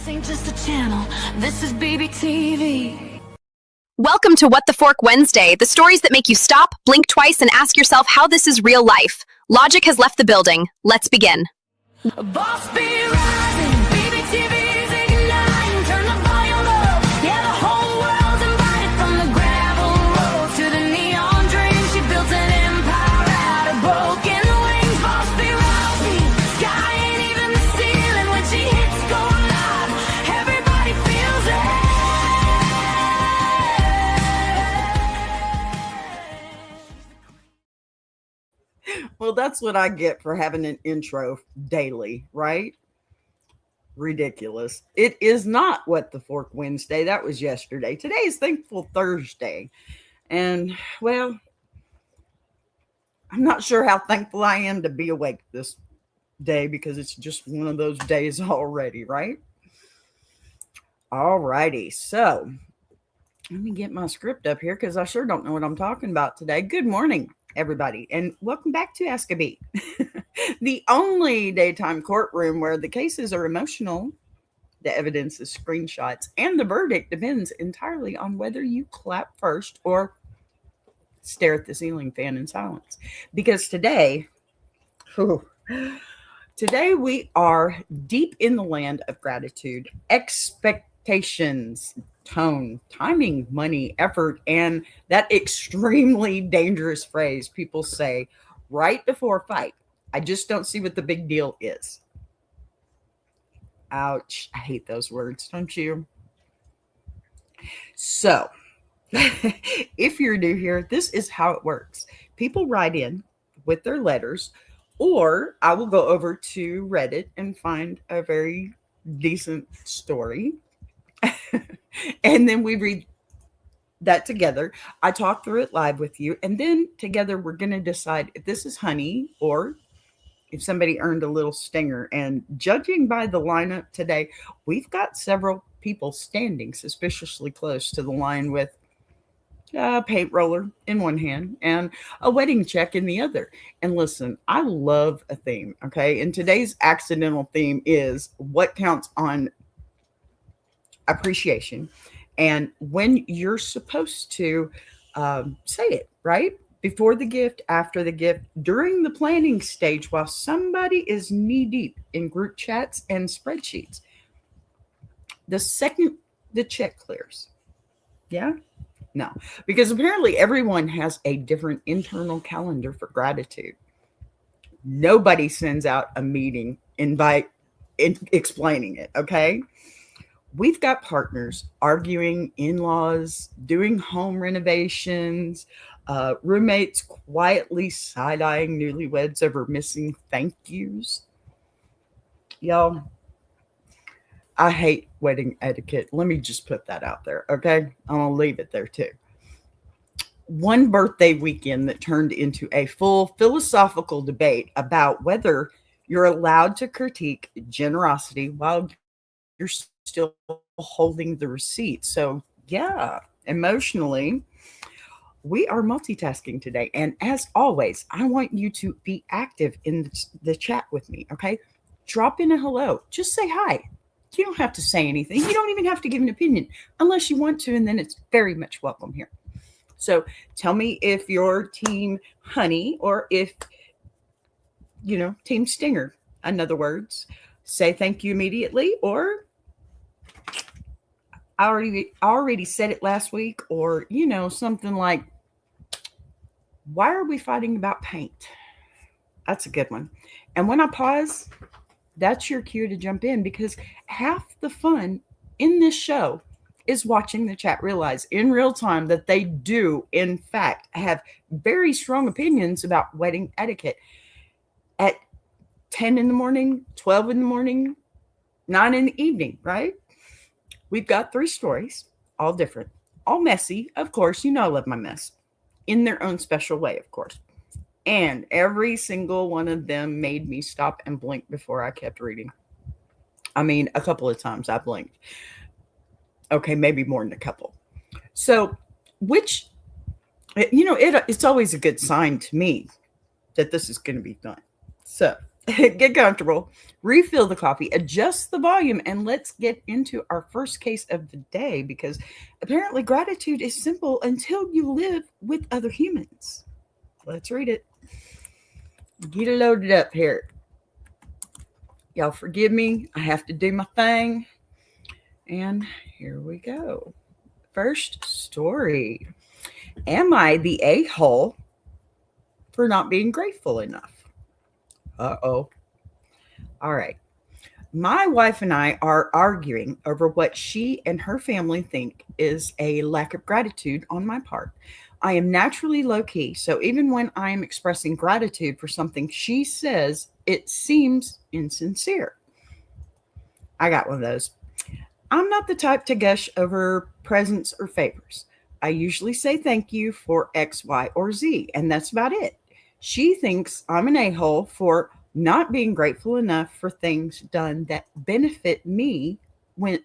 This ain't just a channel, this is BBTV. Welcome to What the Fork Wednesday, the stories that make you stop, blink twice, and ask yourself how this is real life. Logic has left the building. Let's begin. Boss be rising, BBTV's igniting, turn the volume up, yeah, the whole world's invited. From the gravel road to the neon dream, she built an empire out of broken wings. Boss be rising, sky ain't even the ceiling when she hits go live, everybody feels it. Well, that's what I get for having an intro daily, right? Ridiculous. It is not What the Fork Wednesday. That was yesterday. Today is Thankful Thursday. And, well, I'm not sure how thankful I am to be awake this day because it's just one of those days already, right? All righty. So, let me get my script up here because I sure don't know what I'm talking about today. Good morning, everybody, and welcome back to Ask a Bee, the only daytime courtroom where the cases are emotional, the evidence is screenshots, and the verdict depends entirely on whether you clap first or stare at the ceiling fan in silence. Because today we are deep in the land of gratitude, expectations, tone, timing, money, effort, and that extremely dangerous phrase people say right before a fight. I just don't see what the big deal is. Ouch. I hate those words, don't you? So, if you're new here, this is how it works. People write in with their letters, or I will go over to Reddit and find a very decent story. And then we read that together. I talk through it live with you. And then together we're going to decide if this is honey or if somebody earned a little stinger. And judging by the lineup today, we've got several people standing suspiciously close to the line with a paint roller in one hand and a wedding check in the other. And listen, I love a theme, okay? And today's accidental theme is what counts on appreciation and when you're supposed to say it, right? Before the gift, after the gift, during the planning stage, while somebody is knee deep in group chats and spreadsheets. The second the check clears. Yeah? No, because apparently everyone has a different internal calendar for gratitude. Nobody sends out a meeting invite explaining it, okay? We've got partners arguing, in-laws, doing home renovations, roommates quietly side-eyeing newlyweds over missing thank yous. Y'all, I hate wedding etiquette. Let me just put that out there, okay? I'm going to leave it there too. One birthday weekend that turned into a full philosophical debate about whether you're allowed to critique generosity while you're still holding the receipt. So yeah, emotionally, we are multitasking today. And as always, I want you to be active in the chat with me, okay? Drop in a hello. Just say hi. You don't have to say anything. You don't even have to give an opinion unless you want to, and then it's very much welcome here. So tell me if you're team honey or if, team stinger. In other words, say thank you immediately, or I already said it last week, or, something like, why are we fighting about paint? That's a good one. And when I pause, that's your cue to jump in, because half the fun in this show is watching the chat realize in real time that they do, in fact, have very strong opinions about wedding etiquette at 10 in the morning, 12 in the morning, 9 in the evening, right? We've got 3 stories, all different, all messy. Of course, I love my mess in their own special way, of course. And every single one of them made me stop and blink before I kept reading. I mean, a couple of times I blinked. Okay, maybe more than a couple. So, it's always a good sign to me that this is going to be fun. So, Get comfortable, refill the coffee, adjust the volume, and let's get into our first case of the day because apparently gratitude is simple until you live with other humans. Let's read it. Get it loaded up here. Y'all forgive me. I have to do my thing. And here we go. First story. Am I the a-hole for not being grateful enough? Uh-oh. All right. My wife and I are arguing over what she and her family think is a lack of gratitude on my part. I am naturally low key, so even when I am expressing gratitude for something she says, it seems insincere. I got one of those. I'm not the type to gush over presents or favors. I usually say thank you for X, Y, or Z, and that's about it. She thinks I'm an a hole for not being grateful enough for things done that benefit me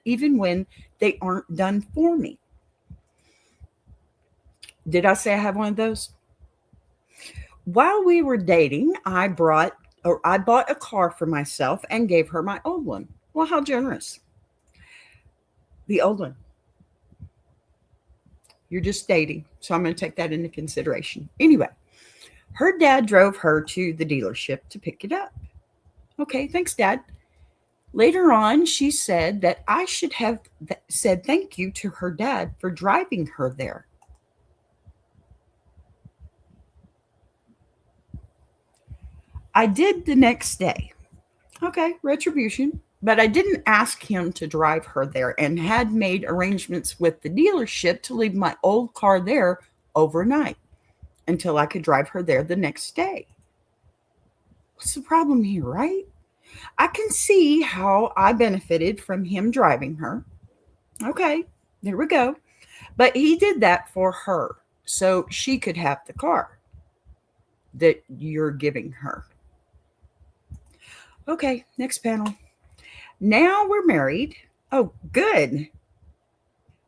even when they aren't done for me. Did I say I have one of those? While we were dating, I bought a car for myself and gave her my old one. Well, how generous. The old one. You're just dating. So I'm going to take that into consideration. Anyway, her dad drove her to the dealership to pick it up. Okay, thanks, Dad. Later on, she said that I should have said thank you to her dad for driving her there. I did the next day. Okay, retribution. But I didn't ask him to drive her there and had made arrangements with the dealership to leave my old car there overnight until I could drive her there the next day. What's the problem here, right? I can see how I benefited from him driving her. Okay, there we go. But he did that for her so she could have the car that you're giving her. Okay, next panel. Now we're married. Oh, good.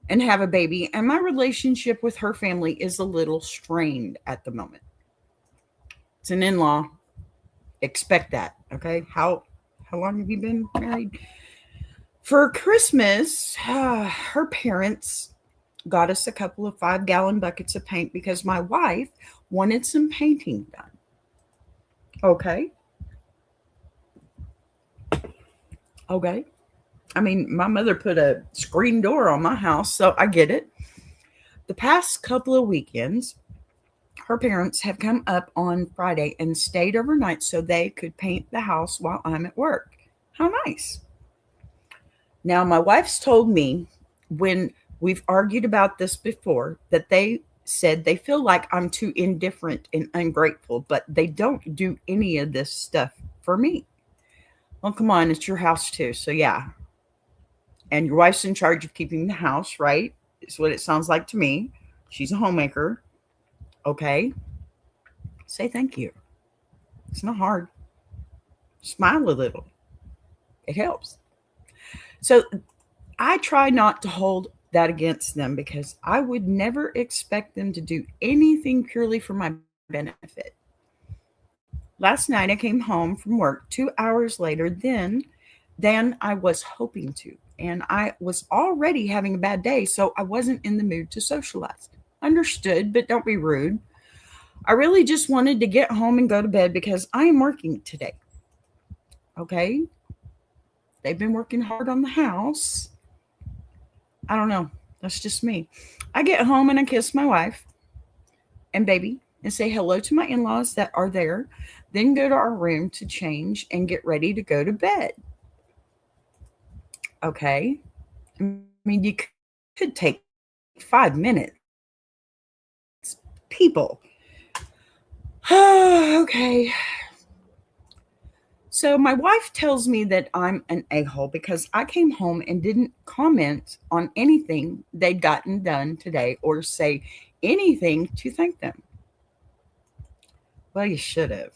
And have a baby. And my relationship with her family is a little strained at the moment. It's an in-law. Expect that. Okay. How long have you been married? For Christmas, her parents got us a couple of 5-gallon buckets of paint because my wife wanted some painting done. Okay. Okay. I mean, my mother put a screen door on my house, so I get it. The past couple of weekends, her parents have come up on Friday and stayed overnight so they could paint the house while I'm at work. How nice. Now, my wife's told me when we've argued about this before that they said they feel like I'm too indifferent and ungrateful, but they don't do any of this stuff for me. Well, come on, it's your house too. So, yeah. And your wife's in charge of keeping the house, right? It's what it sounds like to me. She's a homemaker. Okay. Say thank you. It's not hard. Smile a little. It helps. So I try not to hold that against them because I would never expect them to do anything purely for my benefit. Last night I came home from work 2 hours later than I was hoping to. And I was already having a bad day, so I wasn't in the mood to socialize. Understood, but don't be rude. I really just wanted to get home and go to bed because I am working today. Okay? They've been working hard on the house. I don't know. That's just me. I get home and I kiss my wife and baby and say hello to my in-laws that are there, then go to our room to change and get ready to go to bed. Okay. I mean, you could take 5 minutes. People. Okay. So my wife tells me that I'm an a-hole because I came home and didn't comment on anything they'd gotten done today or say anything to thank them. Well, you should have.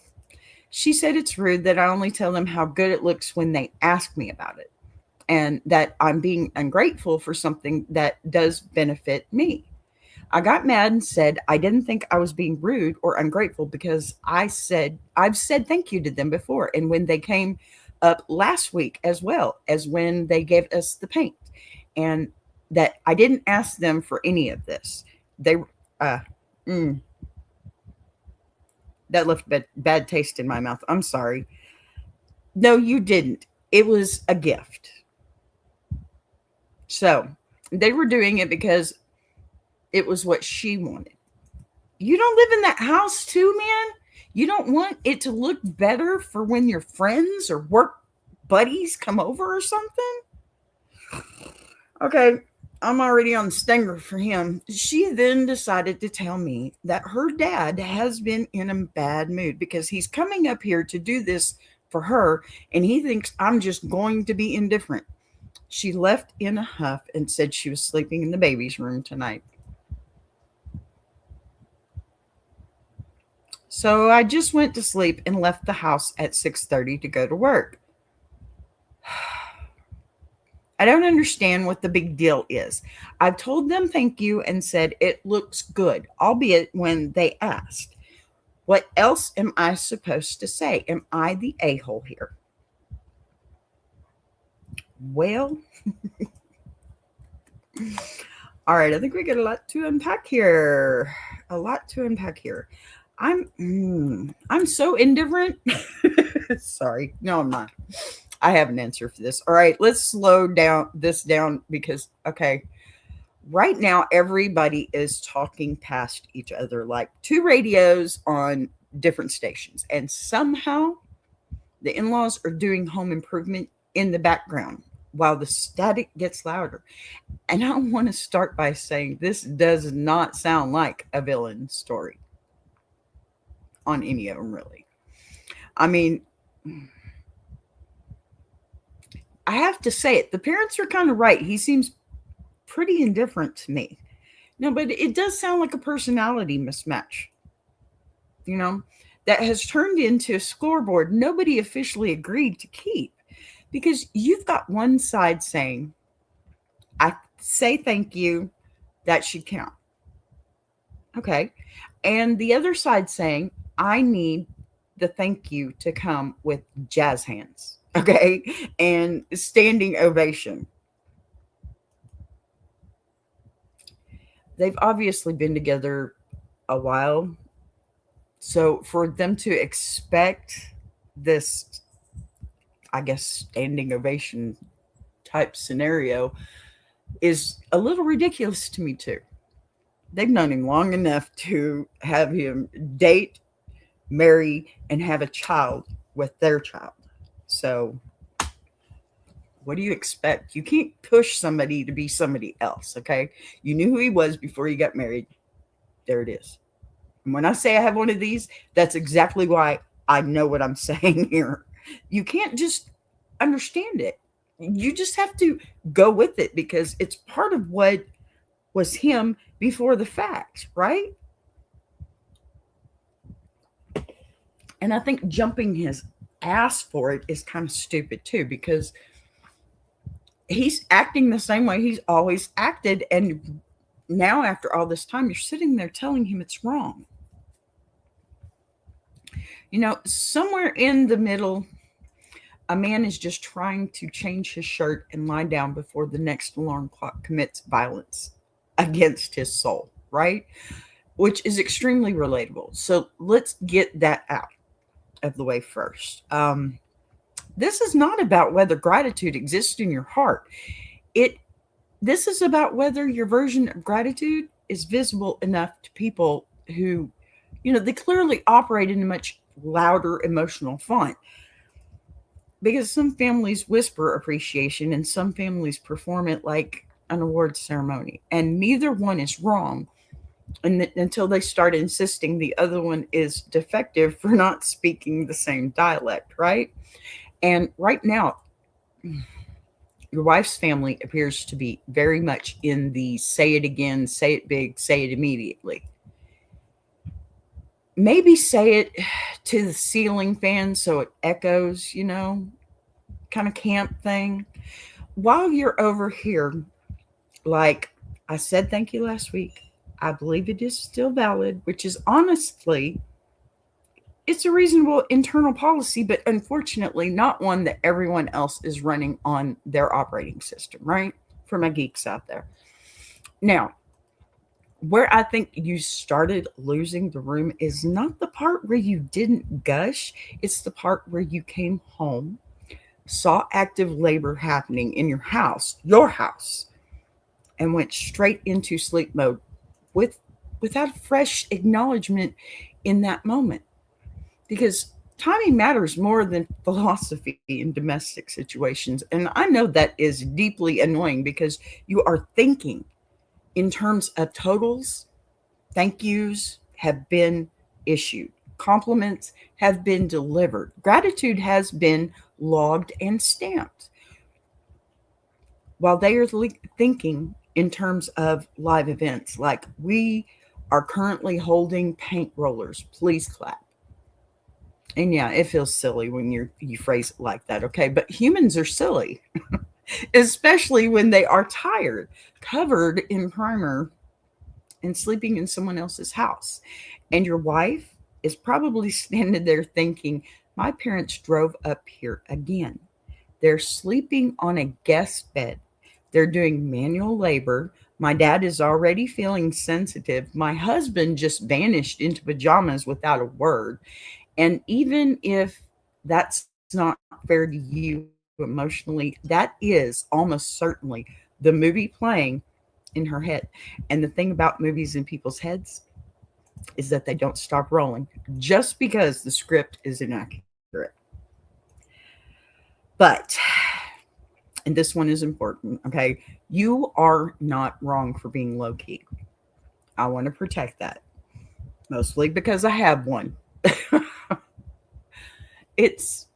She said it's rude that I only tell them how good it looks when they ask me about it, and that I'm being ungrateful for something that does benefit me. I got mad and said I didn't think I was being rude or ungrateful because I've said thank you to them before, and when they came up last week, as well as when they gave us the paint, and that I didn't ask them for any of this. They uh mm, that left bad taste in my mouth. I'm sorry. No, you didn't. It was a gift. So they were doing it because it was what she wanted. You don't live in that house too, man. You don't want it to look better for when your friends or work buddies come over or something? Okay, I'm already on the stinger for him. She then decided to tell me that her dad has been in a bad mood because he's coming up here to do this for her, and he thinks I'm just going to be indifferent. She left in a huff and said she was sleeping in the baby's room tonight. So I just went to sleep and left the house at 6:30 to go to work. I don't understand what the big deal is. I've told them thank you and said it looks good, albeit when they asked. What else am I supposed to say? Am I the a-hole here? Well, all right, I think we got a lot to unpack here. A lot to unpack here. I'm so indifferent. Sorry. No, I'm not. I have an answer for this. All right, let's slow down because okay, right now everybody is talking past each other like two radios on different stations, and somehow the in-laws are doing home improvement in the background while the static gets louder. And I want to start by saying this does not sound like a villain story on any of them, really. I mean, I have to say it. The parents are kind of right. He seems pretty indifferent to me. No, but it does sound like a personality mismatch, you know, that has turned into a scoreboard nobody officially agreed to keep. Because you've got one side saying, I say thank you, that should count. Okay. And the other side saying, I need the thank you to come with jazz hands. Okay. And standing ovation. They've obviously been together a while. So for them to expect this, I guess, standing ovation type scenario is a little ridiculous to me, too. They've known him long enough to have him date, marry, and have a child with their child. So what do you expect? You can't push somebody to be somebody else, okay? You knew who he was before you got married. There it is. And when I say I have one of these, that's exactly why I know what I'm saying here. You can't just understand it. You just have to go with it because it's part of what was him before the fact, right? And I think jumping his ass for it is kind of stupid too, because he's acting the same way he's always acted. And now, after all this time, you're sitting there telling him it's wrong. You know, somewhere in the middle, a man is just trying to change his shirt and lie down before the next alarm clock commits violence against his soul, right? Which is extremely relatable. So let's get that out of the way first. This is not about whether gratitude exists in your heart. This is about whether your version of gratitude is visible enough to people who, they clearly operate in a much louder emotional font. Because some families whisper appreciation and some families perform it like an award ceremony. And neither one is wrong until they start insisting the other one is defective for not speaking the same dialect, right? And right now, your wife's family appears to be very much in the say it again, say it big, say it immediately. Maybe say it to the ceiling fan so it echoes, kind of camp thing. While you're over here, like, I said thank you last week. I believe it is still valid, which is honestly, it's a reasonable internal policy, but unfortunately not one that everyone else is running on their operating system, right? For my geeks out there. Now, where I think you started losing the room is not the part where you didn't gush, it's the part where you came home, saw active labor happening in your house, and went straight into sleep mode with without fresh acknowledgement in that moment. Because timing matters more than philosophy in domestic situations. And I know that is deeply annoying because you are thinking in terms of totals. Thank yous have been issued. Compliments have been delivered. Gratitude has been logged and stamped. While they are thinking in terms of live events, like we are currently holding paint rollers, please clap. And yeah, it feels silly when you phrase it like that, okay? But humans are silly, especially when they are tired, covered in primer, and sleeping in someone else's house. And your wife is probably standing there thinking, my parents drove up here again. They're sleeping on a guest bed. They're doing manual labor. My dad is already feeling sensitive. My husband just vanished into pajamas without a word. And even if that's not fair to you emotionally, that is almost certainly the movie playing in her head. And the thing about movies in people's heads is that they don't stop rolling just because the script is inaccurate. But, and this one is important, okay? You are not wrong for being low key. I want to protect that, mostly because I have one. It's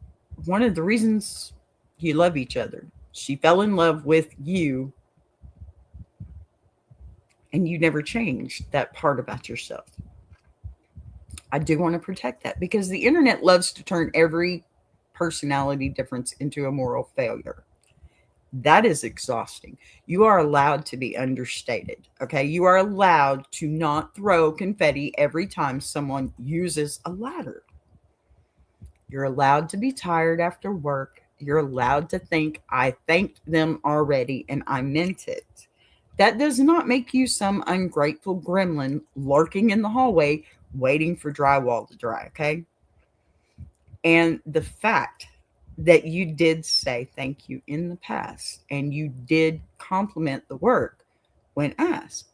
one of the reasons you love each other. She fell in love with you, and you never changed that part about yourself. I do want to protect that because the internet loves to turn every personality difference into a moral failure. That is exhausting. You are allowed to be understated. Okay. You are allowed to not throw confetti every time someone uses a ladder. You're allowed to be tired after work. You're allowed to think, I thanked them already and I meant it. That does not make you some ungrateful gremlin lurking in the hallway waiting for drywall to dry, okay? And the fact that you did say thank you in the past and you did compliment the work when asked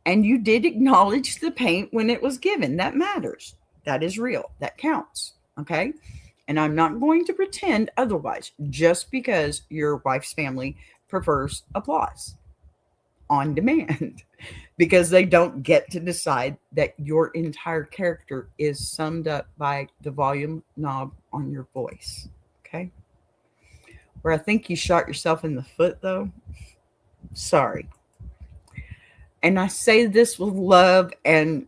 and you did acknowledge the paint when it was given, that matters. That is real. That counts, okay? And I'm not going to pretend otherwise just because your wife's family prefers applause on demand because they don't get to decide that your entire character is summed up by the volume knob on your voice. Okay. Where I think you shot yourself in the foot, though, sorry. And I say this with love and,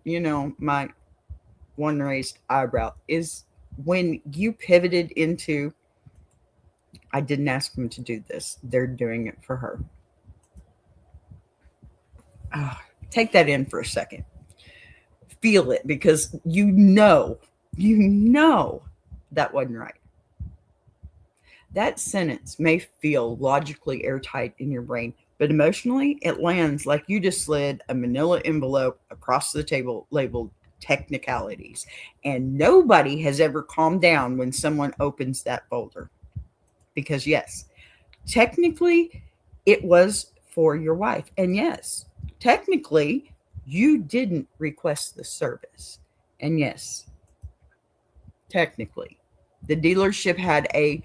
my one raised eyebrow is when you pivoted into, I didn't ask them to do this. They're doing it for her. Take that in for a second. Feel it because you know that wasn't right. That sentence may feel logically airtight in your brain, but emotionally it lands like you just slid a manila envelope across the table labeled technicalities. And nobody has ever calmed down when someone opens that folder. Because yes, technically it was for your wife. And yes, technically, you didn't request the service. And yes, technically, the dealership had a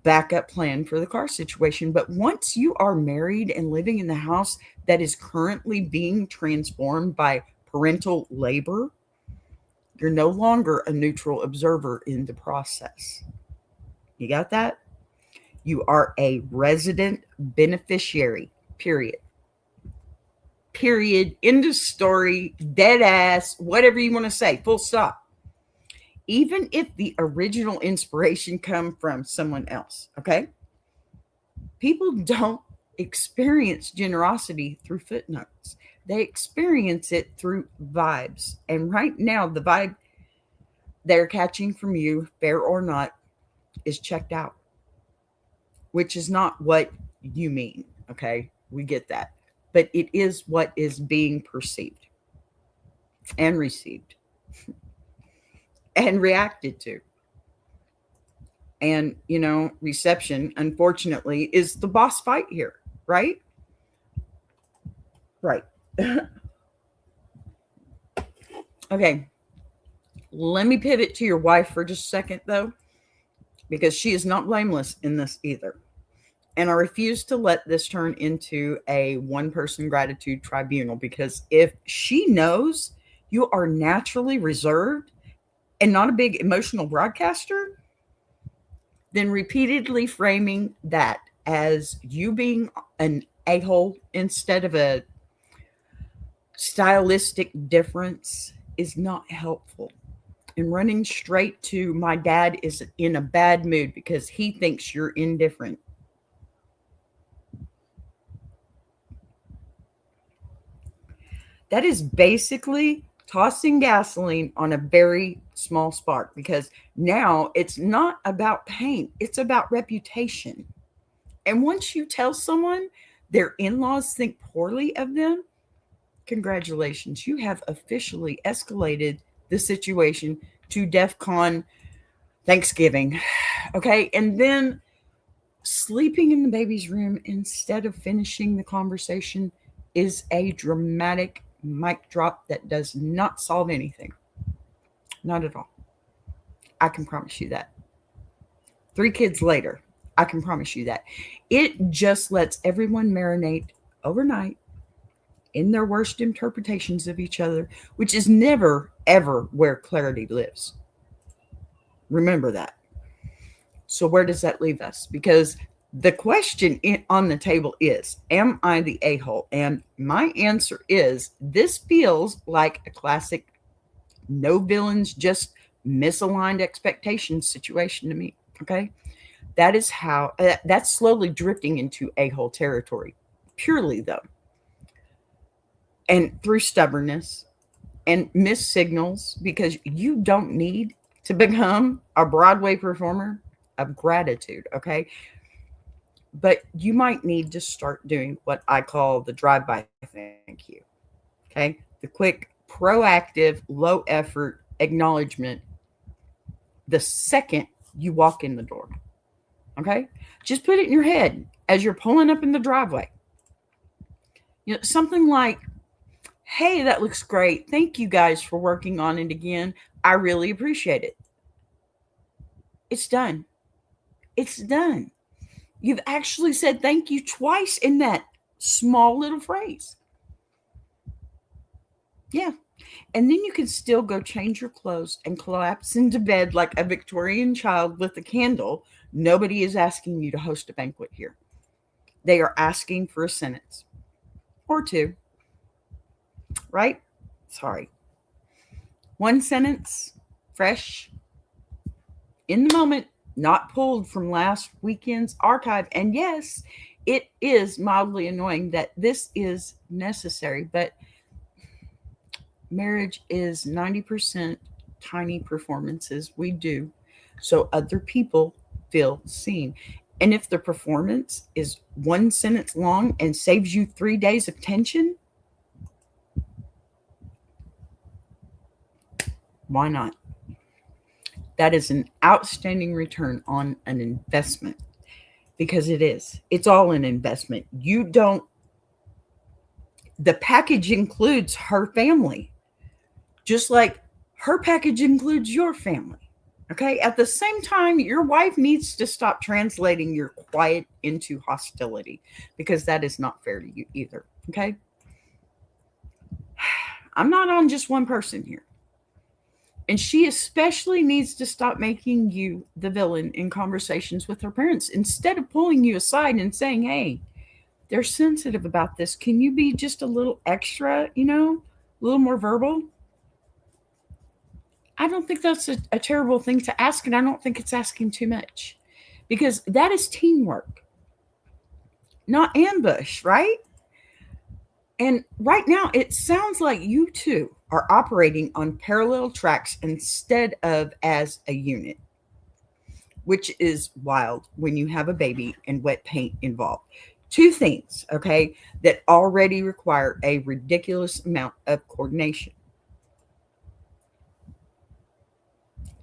backup plan for the car situation. But once you are married and living in the house that is currently being transformed by parental labor, you're no longer a neutral observer in the process. You got that? You are a resident beneficiary, period. Period. End of story. Dead ass. Whatever you want to say. Full stop. Even if the original inspiration come from someone else. Okay. People don't experience generosity through footnotes. They experience it through vibes. And right now, the vibe they're catching from you, fair or not, is checked out, which is not what you mean. Okay. We get that. But it is what is being perceived and received and reacted to. And, reception, unfortunately, is the boss fight here, right? Right. Okay. Let me pivot to your wife for just a second, though, because she is not blameless in this either. And I refuse to let this turn into a one-person gratitude tribunal, because if she knows you are naturally reserved and not a big emotional broadcaster, then repeatedly framing that as you being an a-hole instead of a stylistic difference is not helpful. And running straight to my dad is in a bad mood because he thinks you're indifferent. That is basically tossing gasoline on a very small spark, because now it's not about paint, it's about reputation. And once you tell someone their in-laws think poorly of them, congratulations, you have officially escalated the situation to DEFCON Thanksgiving. Okay. And then sleeping in the baby's room instead of finishing the conversation is a dramatic mic drop that does not solve anything. Not at all. I can promise you that. 3 kids later, I can promise you that. It just lets everyone marinate overnight in their worst interpretations of each other, which is never, ever where clarity lives. Remember that. So where does that leave us? Because the question on the table is, am I the a-hole? And my answer is, this feels like a classic no villains, just misaligned expectations situation to me. Okay. That is how, that's slowly drifting into a-hole territory, purely though. And through stubbornness and missed signals, because you don't need to become a Broadway performer of gratitude. Okay. But you might need to start doing what I call the drive-by thank you. Okay. The quick, proactive, low effort acknowledgement the second you walk in the door. Okay. Just put it in your head as you're pulling up in the driveway. Something like, hey, that looks great. Thank you guys for working on it again. I really appreciate it. It's done. It's done. You've actually said thank you twice in that small little phrase. Yeah. And then you can still go change your clothes and collapse into bed like a Victorian child with a candle. Nobody is asking you to host a banquet here. They are asking for a sentence or 2. Right? Sorry. 1 sentence, fresh, in the moment, not pulled from last weekend's archive. And yes, it is mildly annoying that this is necessary, but marriage is 90% tiny performances we do so other people feel seen. And if the performance is 1 sentence long and saves you 3 days of tension, why not? That is an outstanding return on an investment, because it is. It's all an investment. The package includes her family, just like her package includes your family. Okay. At the same time, your wife needs to stop translating your quiet into hostility, because that is not fair to you either. Okay. I'm not on just one person here. And she especially needs to stop making you the villain in conversations with her parents, instead of pulling you aside and saying, hey, they're sensitive about this. Can you be just a little extra, a little more verbal? I don't think that's a terrible thing to ask. And I don't think it's asking too much, because that is teamwork, not ambush, right? And right now, it sounds like you two are operating on parallel tracks instead of as a unit, which is wild when you have a baby and wet paint involved. Two things, okay, that already require a ridiculous amount of coordination.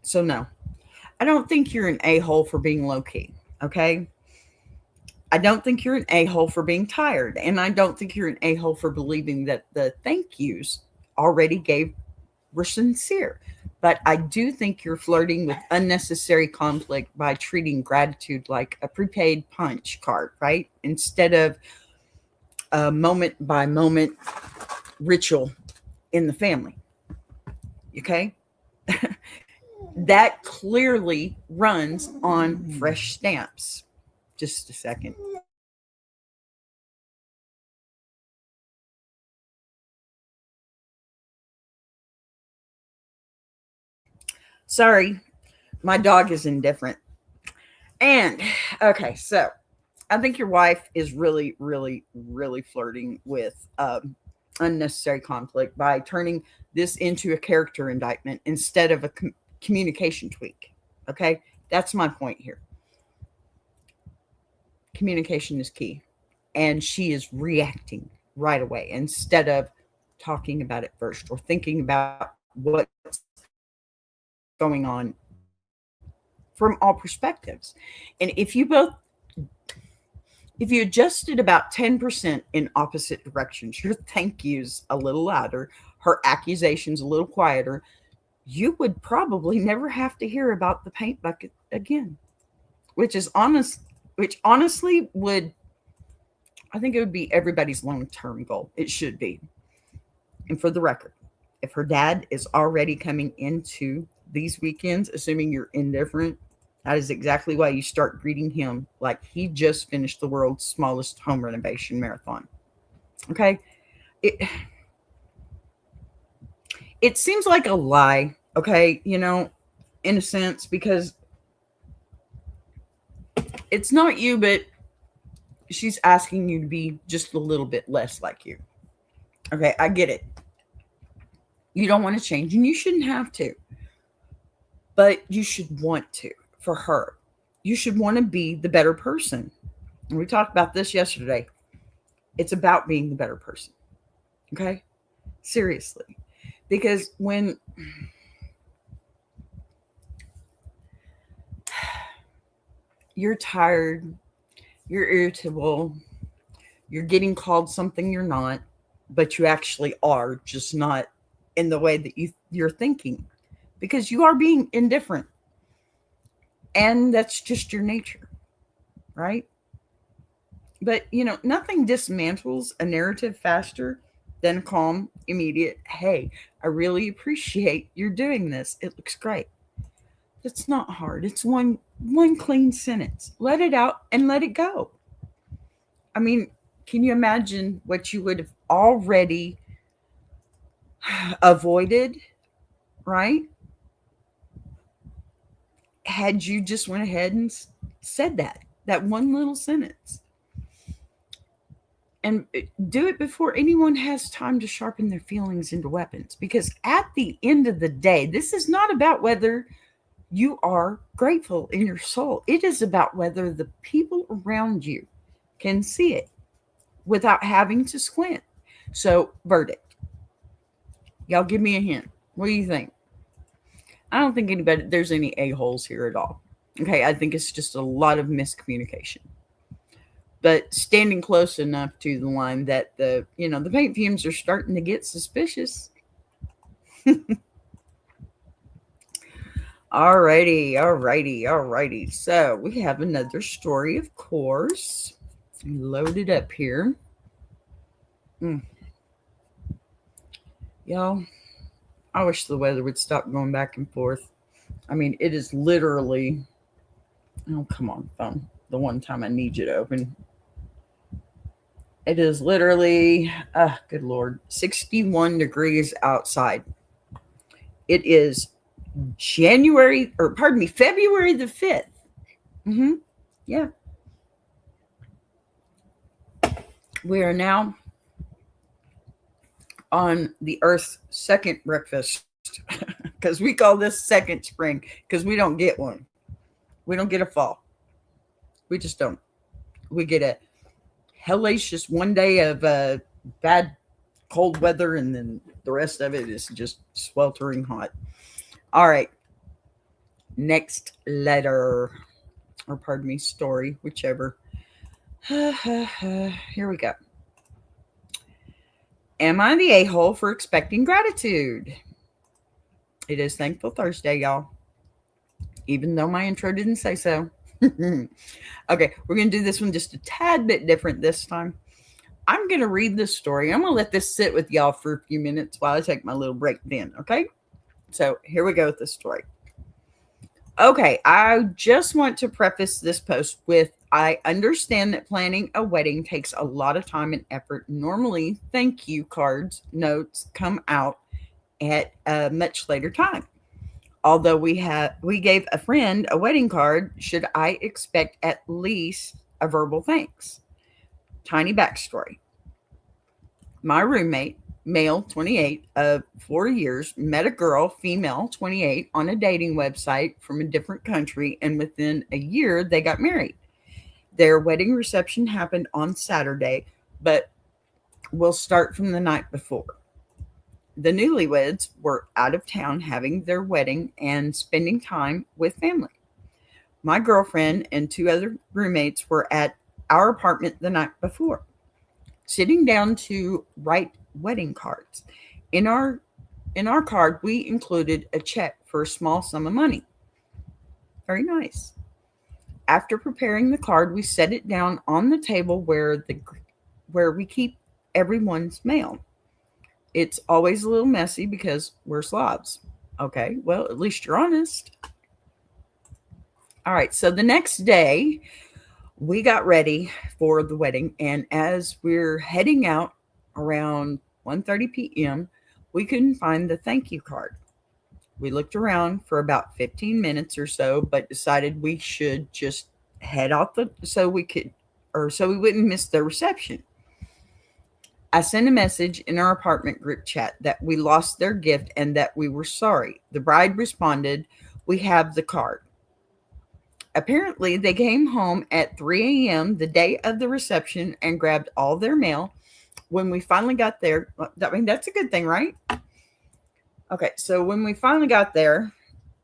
So, no, I don't think you're an a hole for being low key, okay? I don't think you're an a hole for being tired. And I don't think you're an a hole for believing that the thank yous already gave were sincere. But I do think you're flirting with unnecessary conflict by treating gratitude like a prepaid punch card, right? Instead of a moment by moment ritual in the family. Okay? That clearly runs on fresh stamps. Just a second. Sorry, my dog is indifferent. And okay, so I think your wife is really, really, really flirting with unnecessary conflict by turning this into a character indictment instead of a communication tweak. Okay, that's my point here. Communication is key, and she is reacting right away instead of talking about it first or thinking about what's going on from all perspectives. And if you adjusted about 10% in opposite directions, your thank yous a little louder, her accusations a little quieter, you would probably never have to hear about the paint bucket again. Which honestly would, I think it would be everybody's long-term goal. It should be. And for the record, if her dad is already coming into these weekends, assuming you're indifferent, that is exactly why you start greeting him like he just finished the world's smallest home renovation marathon. Okay? It seems like a lie, okay, in a sense, because it's not you, but she's asking you to be just a little bit less like you. Okay, I get it. You don't want to change, and you shouldn't have to, but you should want to for her. You should want to be the better person. And we talked about this yesterday. It's about being the better person. Okay? Seriously. Because when you're tired, you're irritable, you're getting called something you're not, but you actually are, just not in the way that you're thinking, because you are being indifferent. And that's just your nature, right? But, nothing dismantles a narrative faster than a calm, immediate, hey, I really appreciate you're doing this. It looks great. It's not hard. It's one clean sentence. Let it out and let it go. I mean, can you imagine what you would have already avoided, right? Had you just went ahead and said that one little sentence. And do it before anyone has time to sharpen their feelings into weapons. Because at the end of the day, this is not about whether you are grateful in your soul. It is about whether the people around you can see it without having to squint. So, verdict. Y'all give me a hint. What do you think? I don't think there's any a-holes here at all. Okay, I think it's just a lot of miscommunication. But standing close enough to the line that the paint fumes are starting to get suspicious. Alrighty. So we have another story, of course. Loaded up here. Y'all, I wish the weather would stop going back and forth. I mean, it is literally, oh, come on, phone. The one time I need you to open. It is literally, good Lord, 61 degrees outside. It is February the 5th. Yeah. We are now on the Earth's second breakfast, because we call this second spring, because we don't get one. We don't get a fall. We just don't. We get a hellacious one day of bad cold weather, and then the rest of it is just sweltering hot. All right. Next letter, or pardon me, story, whichever. Here we go. Am I the a-hole for expecting gratitude? It is Thankful Thursday, y'all. Even though my intro didn't say so. Okay, we're going to do this one just a tad bit different this time. I'm going to read this story. I'm going to let this sit with y'all for a few minutes while I take my little break then, okay? So here we go with the story. Okay, I just want to preface this post with, I understand that planning a wedding takes a lot of time and effort. Normally, thank you cards, notes come out at a much later time. Although we gave a friend a wedding card, should I expect at least a verbal thanks? Tiny backstory. My roommate, male 28 of 4 years, met a girl, female 28, on a dating website from a different country, and within a year they got married. Their wedding reception happened on Saturday, but we'll start from the night before. The newlyweds were out of town having their wedding and spending time with family. My girlfriend and 2 other roommates were at our apartment the night before, sitting down to write wedding cards. In our card, we included a check for a small sum of money. Very nice. After preparing the card, we set it down on the table where we keep everyone's mail. It's always a little messy because we're slobs. Okay, well, at least you're honest. All right, so the next day, we got ready for the wedding, and as we're heading out around 1:30 p.m., we couldn't find the thank you card. We looked around for about 15 minutes or so, but decided we should just head out so we wouldn't miss the reception. I sent a message in our apartment group chat that we lost their gift and that we were sorry. The bride responded, "We have the card." Apparently, they came home at 3 a.m. the day of the reception and grabbed all their mail. When we finally got there, I mean, that's a good thing, right? Okay, so when we finally got there,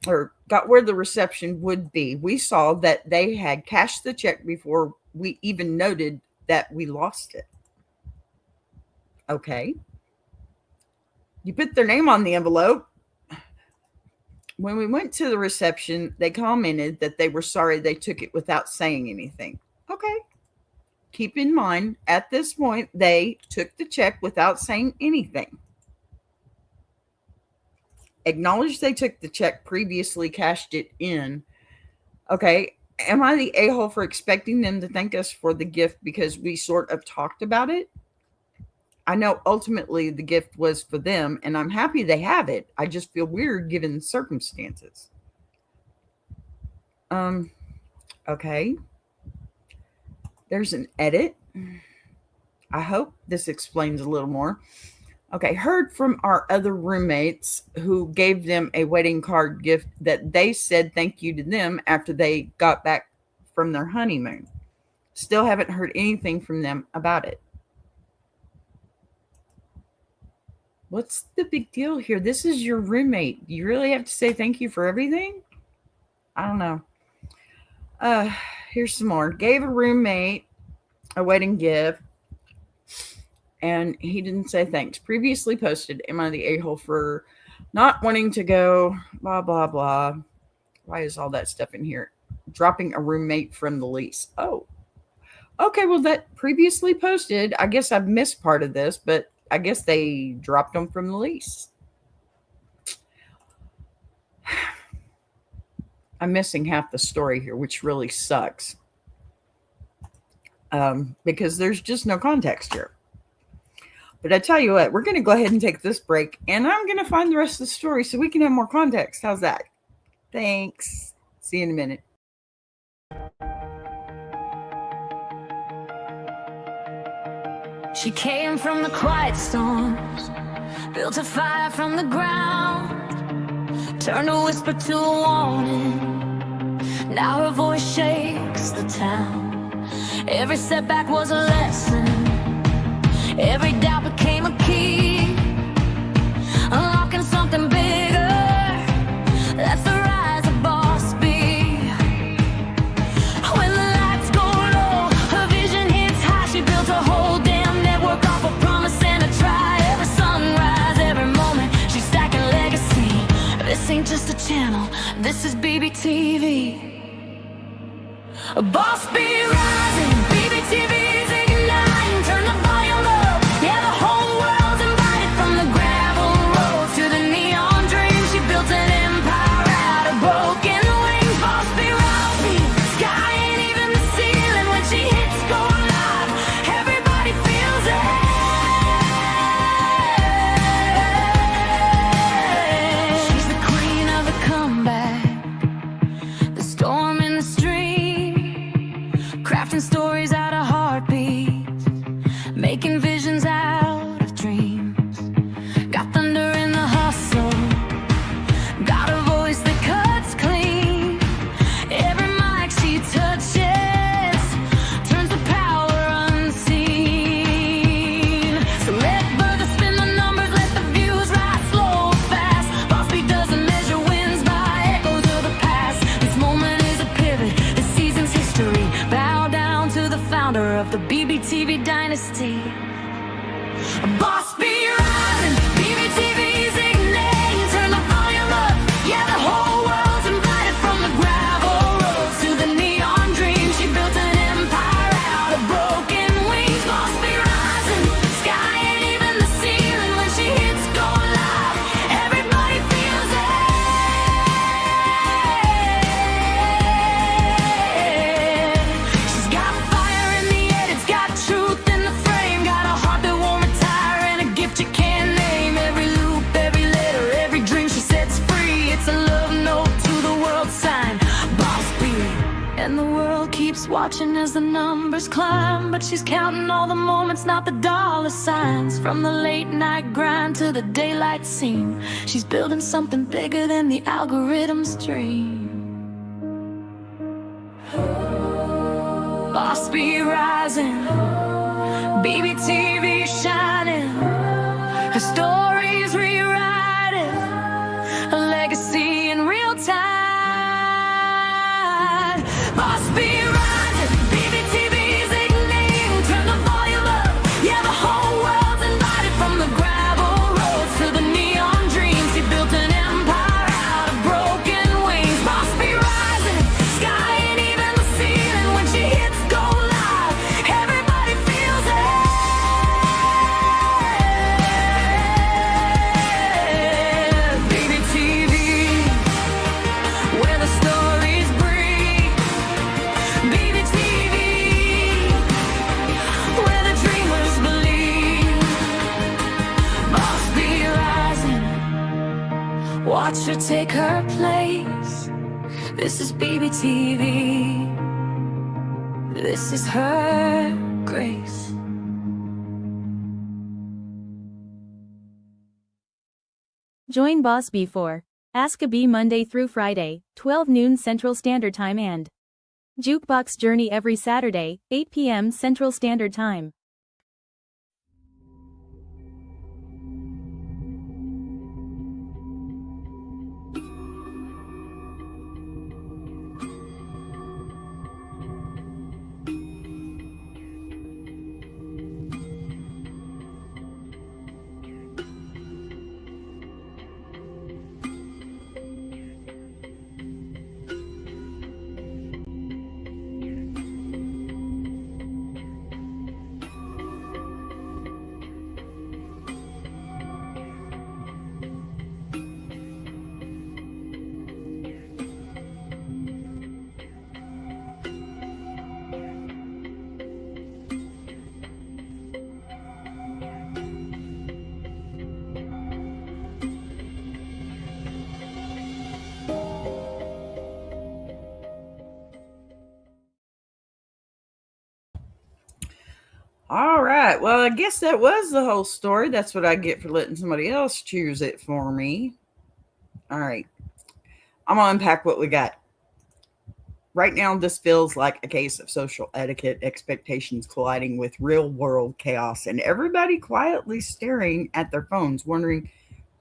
or got where the reception would be, we saw that they had cashed the check before we even noted that we lost it. Okay. You put their name on the envelope. When we went to the reception, they commented that they were sorry they took it without saying anything. Okay. Keep in mind, at this point, they took the check without saying anything. Acknowledge they took the check, previously cashed it in. Okay. Am I the a-hole for expecting them to thank us for the gift because we sort of talked about it? I know ultimately the gift was for them, and I'm happy they have it. I just feel weird given the circumstances. Okay. There's an edit. I hope this explains a little more. Okay, heard from our other roommates who gave them a wedding card gift that they said thank you to them after they got back from their honeymoon. Still haven't heard anything from them about it. What's the big deal here? This is your roommate. You really have to say thank you for everything? I don't know. Here's some more. Gave a roommate a wedding gift, and he didn't say thanks. Previously posted, am I the a-hole for not wanting to go, blah, blah, blah. Why is all that stuff in here? Dropping a roommate from the lease. Oh, okay. Well, that previously posted, I guess I've missed part of this, but I guess they dropped them from the lease. I'm missing half the story here, which really sucks. Because there's just no context here. But I tell you what, we're going to go ahead and take this break, and I'm going to find the rest of the story so we can have more context. How's that? Thanks. See you in a minute. She came from the quiet storms built a fire from the ground, turned a whisper to a warning. Now her voice shakes the town. Every setback was a lesson, every doubt became a key, unlocking something bigger. That's the rise of Boss B. When the lights go low, her vision hits high. She built a whole damn network off a promise and a try. Every sunrise, every moment, she's stacking legacy. This ain't just a channel, this is BBTV. Boss B rising, BBTV's igniting. Turn the volume up, yeah, the whole world's invited. From the gravel road to the neon dream, she built an empire out of broken wings. Boss B rising, sky ain't even the ceiling. When she hits go live, everybody feels it. She's the queen of the comeback, the storm in the stream, crafting stories out of heartbeats, making visions out of dreams. Got thunder in the hustle, got a voice that cuts clean. Every mic she touches turns the power unseen. So let further spin the numbers, let the views rise slow or fast. Boss B doesn't measure wins by echoes of the past. This moment is a pivot, this season's history. Bow down to the founder of the BBTV dynasty. Boss B rising, BBTV's igniting. Turn the volume up, yeah, the whole world's invited. From the gravel roads to the neon dream, she built an empire out of broken wings. Boss B rising, sky ain't even the ceiling. When she hits go live, everybody feels it. She's got fire in the head, it's got truth in the frame, got a heart that won't retire and a gift you can't name. Every loop, every letter, every dream she sets free, it's a love note to the world sign. Boss B. And the world keeps watching as the numbers climb, but she's counting all the moments, not the dollar signs. From the late night grind to the daylight scene, she's building something bigger than the algorithm's dream. Boss B rising, BBTV shining, her story's rewriting, a legacy in real time. Boss B rising, BBTV's igniting. Turn the volume up, yeah, the whole world's invited. From the gravel roads to the neon dreams, she built an empire out of broken wings. Boss B rising, sky ain't even the ceiling. When she hits go live, everybody feels it. BBTV, where the stories breathe. BBTV, where the dreamers believe. Boss B rising, watch her take her place. This is BBTV, this is her grace. Join Boss B for Ask a Bee Monday through Friday, 12 noon Central Standard Time and Jukebox Journey every Saturday, 8 p.m. Central Standard Time. All right. Well, I guess that was the whole story. That's what I get for letting somebody else choose it for me. All right. I'm going to unpack what we got. Right now, this feels like a case of social etiquette expectations colliding with real world chaos, and everybody quietly staring at their phones, wondering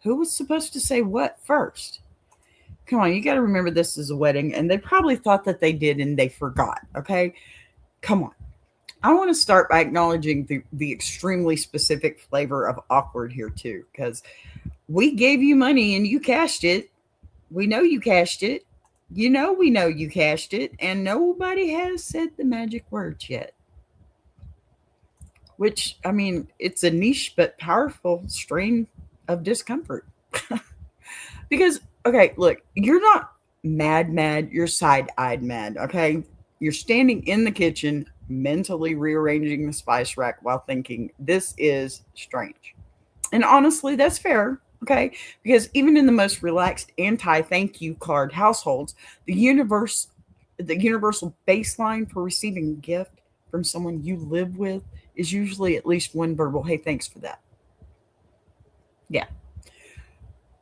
who was supposed to say what first. Come on, you got to remember this is a wedding, and they probably thought that they did and they forgot. Okay. Come on. I want to start by acknowledging the extremely specific flavor of awkward here, too, because we gave you money and you cashed it. We know you cashed it. We know you cashed it, and nobody has said the magic words yet. Which, I mean, it's a niche but powerful strain of discomfort. Because, okay, look, you're not mad, you're side eyed mad, okay? You're standing in the kitchen, mentally rearranging the spice rack while thinking, this is strange. And honestly, that's fair, okay? Because even in the most relaxed anti-thank you card households, the universal baseline for receiving a gift from someone you live with is usually at least one verbal, hey, thanks for that. Yeah.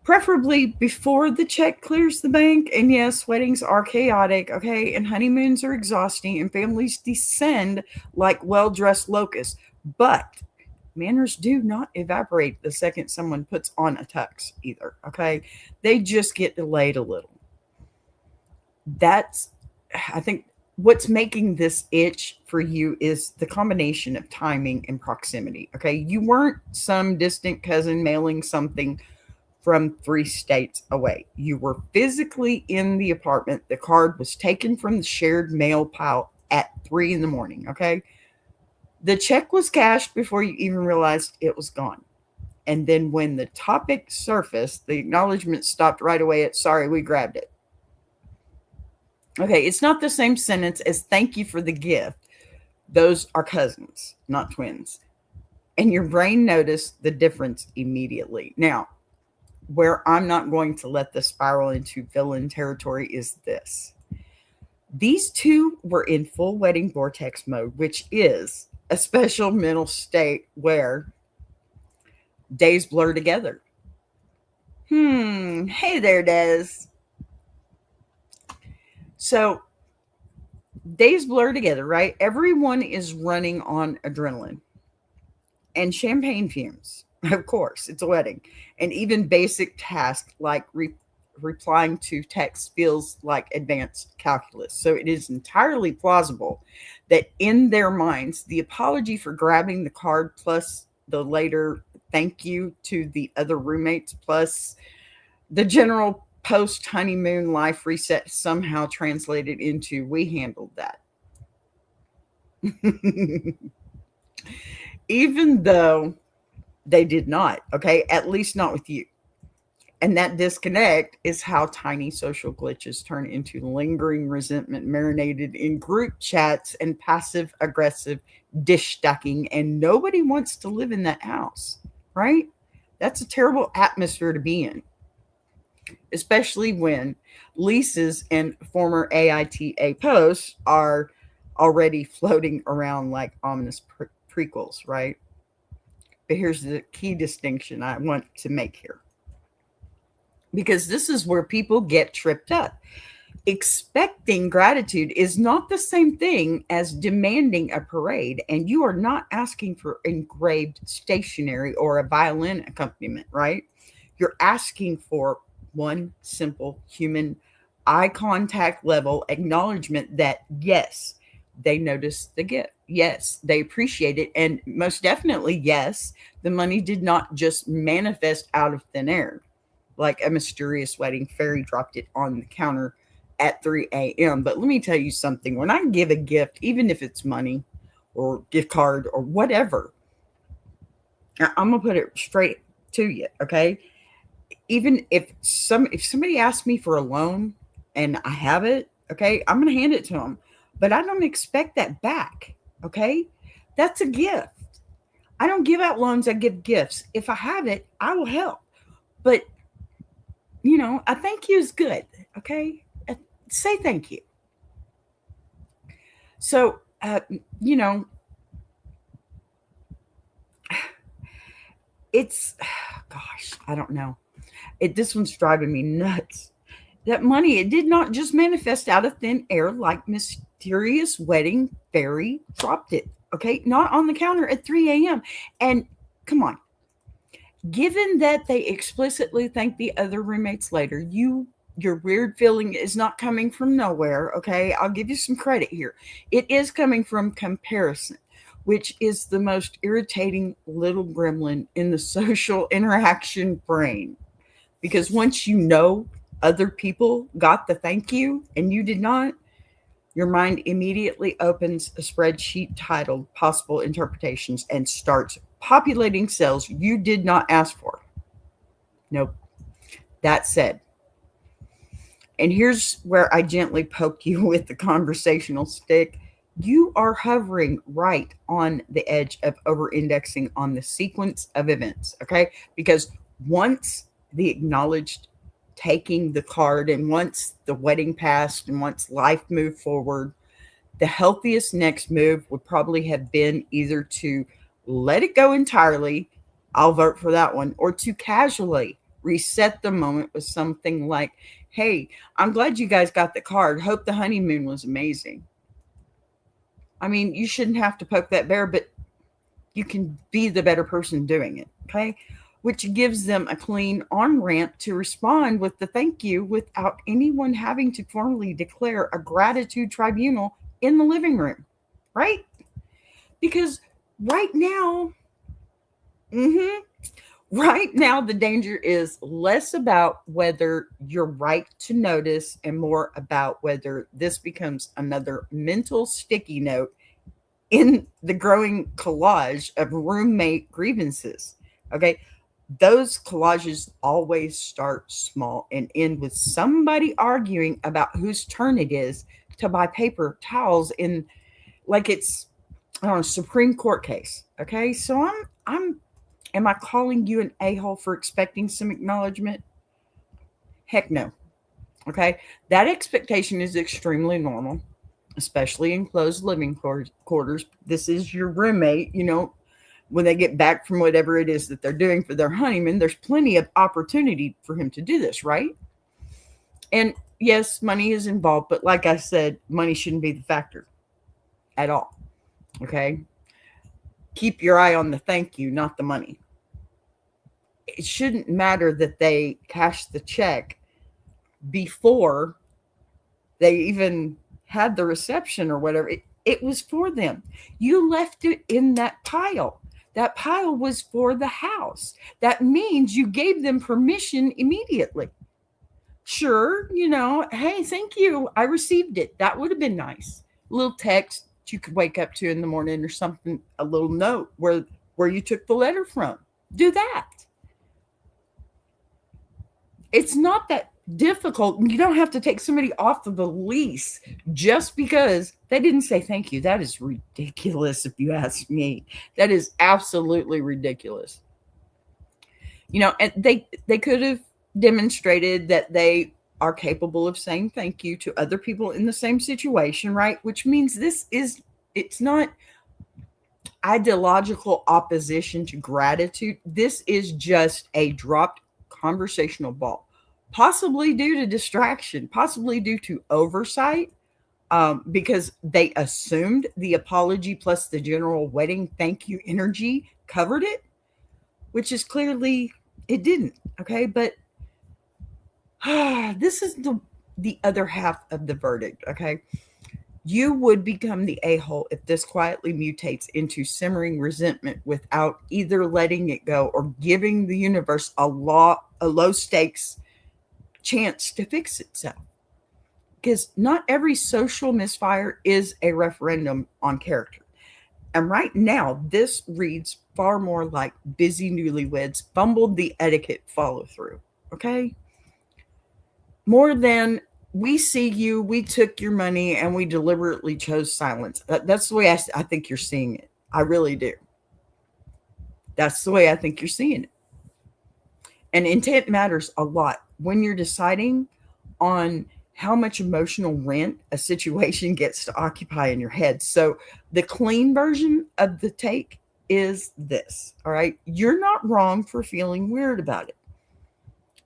Preferably before the check clears the bank. And yes, weddings are chaotic, okay? And honeymoons are exhausting, and families descend like well-dressed locusts. But manners do not evaporate the second someone puts on a tux either, okay? They just get delayed a little. That's, I think, what's making this itch for you is the combination of timing and proximity, okay? You weren't some distant cousin mailing something from 3 states away. You were physically in the apartment. The card was taken from the shared mail pile at 3 in the morning, okay? The check was cashed before you even realized it was gone. And then when the topic surfaced, the acknowledgement stopped right away at, sorry, we grabbed it. Okay, it's not the same sentence as thank you for the gift. Those are cousins, not twins. And your brain noticed the difference immediately. Now, where I'm not going to let this spiral into villain territory is this. These two were in full wedding vortex mode, which is a special mental state where days blur together. Hey there, Des. So days blur together, right? Everyone is running on adrenaline and champagne fumes. Of course, it's a wedding. And even basic tasks like replying to text feels like advanced calculus. So it is entirely plausible that in their minds, the apology for grabbing the card plus the later thank you to the other roommates plus the general post honeymoon life reset somehow translated into we handled that. Even though they did not, okay? At least not with you. And that disconnect is how tiny social glitches turn into lingering resentment marinated in group chats and passive aggressive dish stacking. And nobody wants to live in that house, right? That's a terrible atmosphere to be in, especially when leases and former AITA posts are already floating around like ominous prequels, right? But here's the key distinction I want to make here, because this is where people get tripped up. Expecting gratitude is not the same thing as demanding a parade, and you are not asking for engraved stationery or a violin accompaniment, right? You're asking for one simple human eye contact level acknowledgement that yes, they noticed the gift. Yes, they appreciate it. And most definitely, yes, the money did not just manifest out of thin air like a mysterious wedding fairy dropped it on the counter at 3 a.m. But let me tell you something. When I give a gift, even if it's money or gift card or whatever, I'm going to put it straight to you, okay? Even if somebody asks me for a loan and I have it, okay, I'm going to hand it to them. But I don't expect that back, okay? That's a gift. I don't give out loans, I give gifts. If I have it, I will help. But, a thank you is good, okay? Say thank you. So, It's, gosh, I don't know. This one's driving me nuts. That money, it did not just manifest out of thin air like mysterious wedding fairy dropped it. Okay, not on the counter at 3 a.m. And come on, given that they explicitly thank the other roommates later, your weird feeling is not coming from nowhere. Okay, I'll give you some credit here. It is coming from comparison, which is the most irritating little gremlin in the social interaction brain. Because once you know other people got the thank you and you did not, your mind immediately opens a spreadsheet titled Possible Interpretations and starts populating cells you did not ask for. Nope. That said, and here's where I gently poke you with the conversational stick. You are hovering right on the edge of over indexing on the sequence of events, okay? Because once the acknowledged taking the card and once the wedding passed and once life moved forward, the healthiest next move would probably have been either to let it go entirely, I'll vote for that one, or to casually reset the moment with something like, hey, I'm glad you guys got the card. Hope the honeymoon was amazing. I mean, you shouldn't have to poke that bear, but you can be the better person doing it, okay? Which gives them a clean on ramp to respond with the thank you without anyone having to formally declare a gratitude tribunal in the living room, right? Because right now, right now, the danger is less about whether you're right to notice and more about whether this becomes another mental sticky note in the growing collage of roommate grievances. Okay. Those collages always start small and end with somebody arguing about whose turn it is to buy paper towels in like it's I don't know, Supreme Court case. Okay. So am I calling you an a-hole for expecting some acknowledgement? Heck no. Okay. That expectation is extremely normal, especially in closed living quarters. This is your roommate, when they get back from whatever it is that they're doing for their honeymoon, there's plenty of opportunity for him to do this, right? And yes, money is involved, but like I said, money shouldn't be the factor at all. Okay. Keep your eye on the thank you, not the money. It shouldn't matter that they cash the check before they even had the reception or whatever. It was for them. You left it in that pile. That pile was for the house. That means you gave them permission immediately. Sure, hey, thank you. I received it. That would have been nice. A little text you could wake up to in the morning or something, a little note where you took the letter from. Do that. It's not that difficult. You don't have to take somebody off of the lease just because they didn't say thank you. That is ridiculous if you ask me. That is absolutely ridiculous. And they could have demonstrated that they are capable of saying thank you to other people in the same situation, right? Which means it's not ideological opposition to gratitude. This is just a dropped conversational ball, possibly due to distraction, possibly due to oversight, because they assumed the apology plus the general wedding thank you energy covered it, which is clearly it didn't. Okay, but this is the other half of the verdict. Okay, you would become the a-hole if this quietly mutates into simmering resentment without either letting it go or giving the universe a low stakes chance to fix itself. Because not every social misfire is a referendum on character. And right now, this reads far more like busy newlyweds fumbled the etiquette follow through. Okay? More than we see you, we took your money, and we deliberately chose silence. That's the way I think you're seeing it. I really do. That's the way I think you're seeing it. And intent matters a lot when you're deciding on how much emotional rent a situation gets to occupy in your head. So the clean version of the take is this, all right? You're not wrong for feeling weird about it.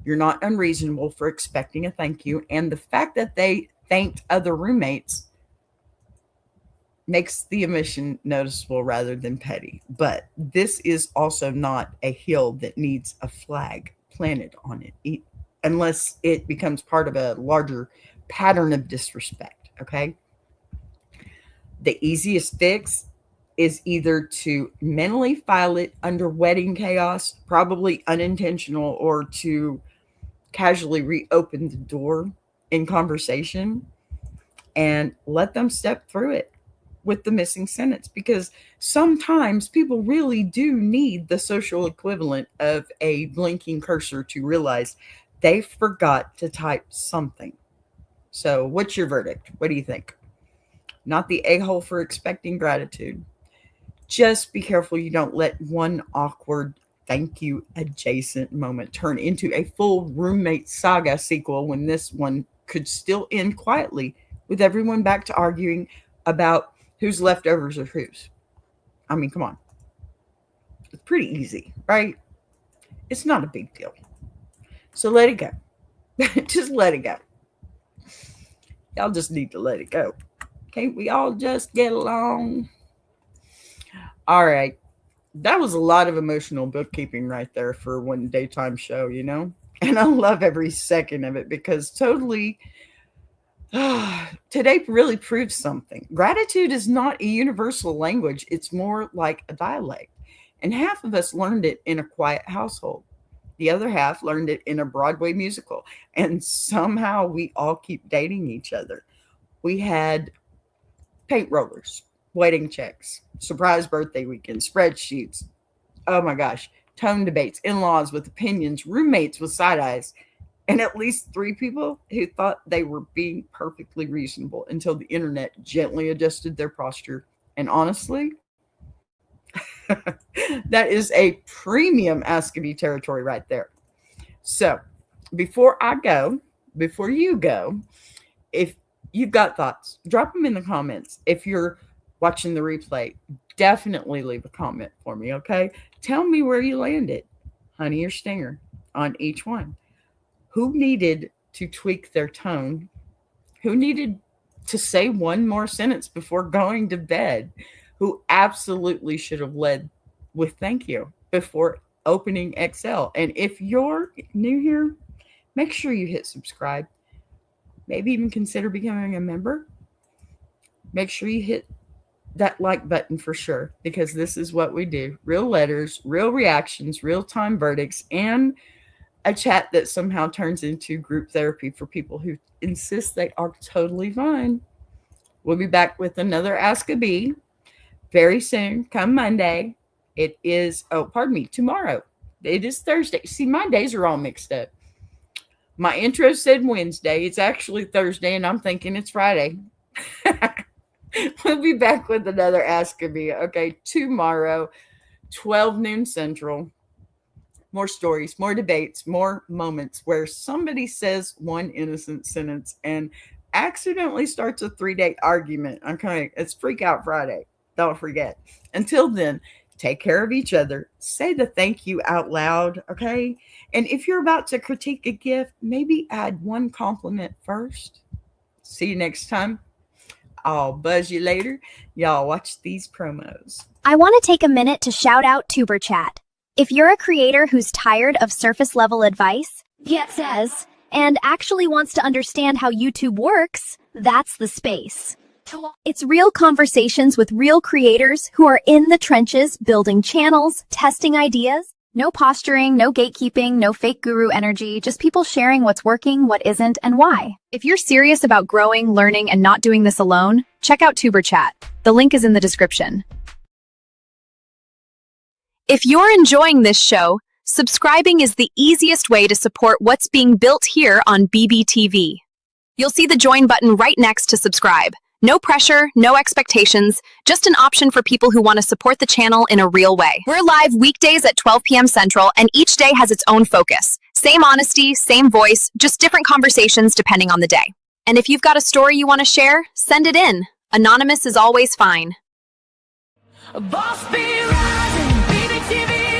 You're not unreasonable for expecting a thank you. And the fact that they thanked other roommates makes the omission noticeable rather than petty. But this is also not a hill that needs a flag planted on it, unless it becomes part of a larger pattern of disrespect, okay? The easiest fix is either to mentally file it under wedding chaos, probably unintentional, or to casually reopen the door in conversation and let them step through it with the missing sentence, because sometimes people really do need the social equivalent of a blinking cursor to realize they forgot to type something. So what's your verdict? What do you think? Not the a-hole for expecting gratitude. Just be careful you don't let one awkward thank you adjacent moment turn into a full roommate saga sequel when this one could still end quietly with everyone back to arguing about whose leftovers are whose. I mean, come on. It's pretty easy, right? It's not a big deal. So let it go. Just let it go. Y'all just need to let it go. Can't we all just get along? All right. That was a lot of emotional bookkeeping right there for one daytime show, you know? And I love every second of it because today really proves something. Gratitude is not a universal language. It's more like a dialect. And half of us learned it in a quiet household. The other half learned it in a Broadway musical. And somehow we all keep dating each other. We had paint rollers, wedding checks, surprise birthday weekend, spreadsheets. Oh my gosh. Tone debates, in-laws with opinions, roommates with side eyes, and at least 3 people who thought they were being perfectly reasonable until the internet gently adjusted their posture. And honestly, that is a premium Ask Me territory right there. So before you go, if you've got thoughts, drop them in the comments. If you're watching the replay, definitely leave a comment for me, okay? Tell me where you landed, honey or stinger, on each one. Who needed to tweak their tone? Who needed to say one more sentence before going to bed? Who absolutely should have led with thank you before opening Excel? And if you're new here, make sure you hit subscribe. Maybe even consider becoming a member. Make sure you hit that like button for sure, because this is what we do. Real letters, real reactions, real-time verdicts, and a chat that somehow turns into group therapy for people who insist they are totally fine. We'll be back with another Ask a Bee very soon, come Monday. It is, tomorrow. It is Thursday. See, my days are all mixed up. My intro said Wednesday. It's actually Thursday, and I'm thinking it's Friday. We'll be back with another Ask a Bee, okay, tomorrow, 12 noon Central. More stories, more debates, more moments where somebody says one innocent sentence and accidentally starts a 3-day argument. Okay, it's Freak Out Friday. Don't forget. Until then, take care of each other. Say the thank you out loud, okay? And if you're about to critique a gift, maybe add one compliment first. See you next time. I'll buzz you later. Y'all watch these promos. I want to take a minute to shout out Tuber Chat. If you're a creator who's tired of surface level advice, and actually wants to understand how YouTube works, that's the space. It's real conversations with real creators who are in the trenches building channels, testing ideas. No posturing, no gatekeeping, no fake guru energy, just people sharing what's working, what isn't, and why. If you're serious about growing, learning, and not doing this alone, check out Tuber Chat. The link is in the description. If you're enjoying this show, subscribing is the easiest way to support what's being built here on BBTV. You'll see the join button right next to subscribe. No pressure, no expectations, just an option for people who want to support the channel in a real way. We're live weekdays at 12 p.m. Central, and each day has its own focus. Same honesty, same voice, just different conversations depending on the day. And if you've got a story you want to share, send it in. Anonymous is always fine. Boss be rising, BBTV